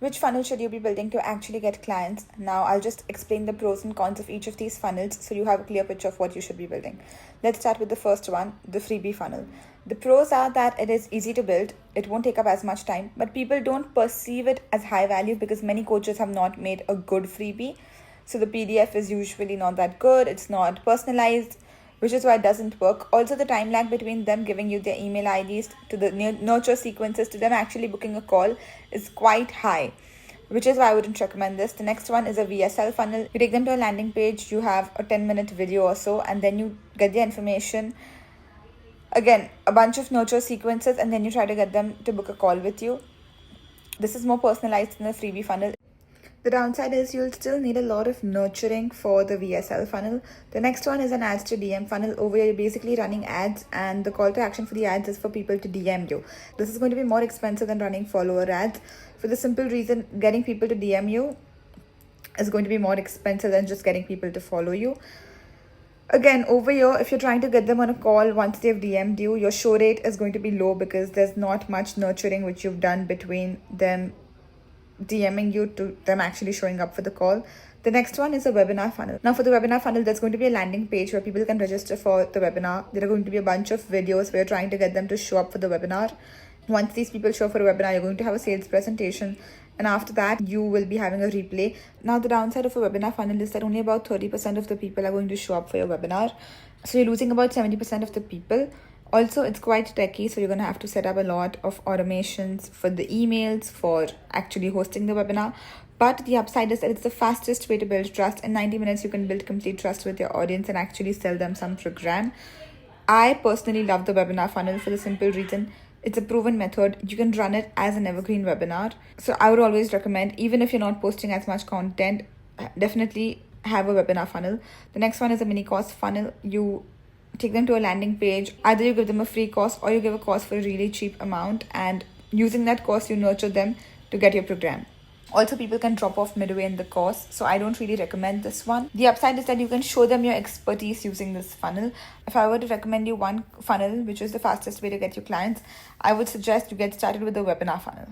Which funnel should you be building to actually get clients? Now, I'll just explain the pros and cons of each of these funnels so you have a clear picture of what you should be building. Let's start with the first one, the freebie funnel. The pros are that it is easy to build, it won't take up as much time, but people don't perceive it as high value because many coaches have not made a good freebie. So the PDF is usually not that good, it's not personalized, which is why it doesn't work. Also, the time lag between them giving you their email IDs to the nurture sequences to them actually booking a call is quite high, which is why I wouldn't recommend this. The next one is a VSL funnel. You take them to a landing page, you have a 10-minute video or so, and then you get their information. Again, a bunch of nurture sequences, and then you try to get them to book a call with you. This is more personalized than the freebie funnel. The downside is you'll still need a lot of nurturing for the VSL funnel. The next one is an ads to DM funnel. Over here, you're basically running ads, and the call to action for the ads is for people to DM you. This is going to be more expensive than running follower ads for the simple reason getting people to DM you is going to be more expensive than just getting people to follow you. Again, over here, if you're trying to get them on a call once they've DM'd you, your show rate is going to be low because there's not much nurturing which you've done between them DMing you to them actually showing up for the call. The next one is a webinar funnel. Now for the webinar funnel, there's going to be a landing page where people can register for the webinar. There are going to be a bunch of videos where you're trying to get them to show up for the webinar. Once these people show up for a webinar, you're going to have a sales presentation. And after that, you will be having a replay. Now, the downside of a webinar funnel is that only about 30% of the people are going to show up for your webinar. So you're losing about 70% of the people. Also, it's quite techy, so you're going to have to set up a lot of automations for the emails, for actually hosting the webinar. But the upside is that it's the fastest way to build trust. In 90 minutes, you can build complete trust with your audience and actually sell them some program. I personally love the webinar funnel for the simple reason it's a proven method. You can run it as an evergreen webinar. So I would always recommend, even if you're not posting as much content, definitely have a webinar funnel. The next one is a mini course funnel. You take them to a landing page. Either you give them a free course or you give a course for a really cheap amount, and using that course you nurture them to get your program. Also, people can drop off midway in the course, so I don't really recommend this one. The upside is that you can show them your expertise using this funnel. If I were to recommend you one funnel, which is the fastest way to get your clients, I would suggest you get started with the webinar funnel.